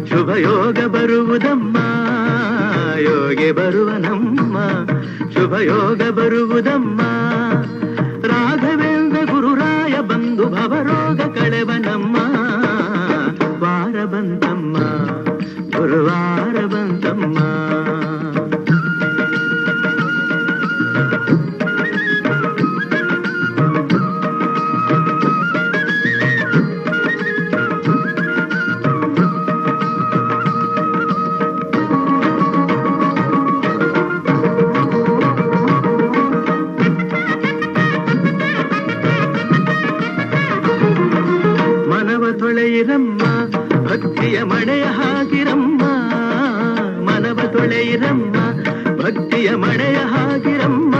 ಶುಭ ಯೋಗ ಬರುವುದಮ್ಮ, ಯೋಗಿ ಬರುವನಮ್ಮ, ಶುಭ ಯೋಗ ಬರುವುದಮ್ಮ. ರಾಘವೇಂದ್ರ ಗುರುರಾಯ ಬಂದು ಭವರೋಗ ಕಳೆವನಮ್ಮ. ವಾರ ಬಂತಮ್ಮ, ಗುರುವಾರ ಬಂತಮ್ಮ. ತೊಳೆಯಿರಮ್ಮ, ಭಕ್ತಿಯ ಮಳೆಯ ಹಾಗಿರಮ್ಮ, ಮನವ ತೊಳೆಯಿರಮ್ಮ, ಭಕ್ತಿಯ ಮಳೆಯ ಹಾಗಿರಮ್ಮ.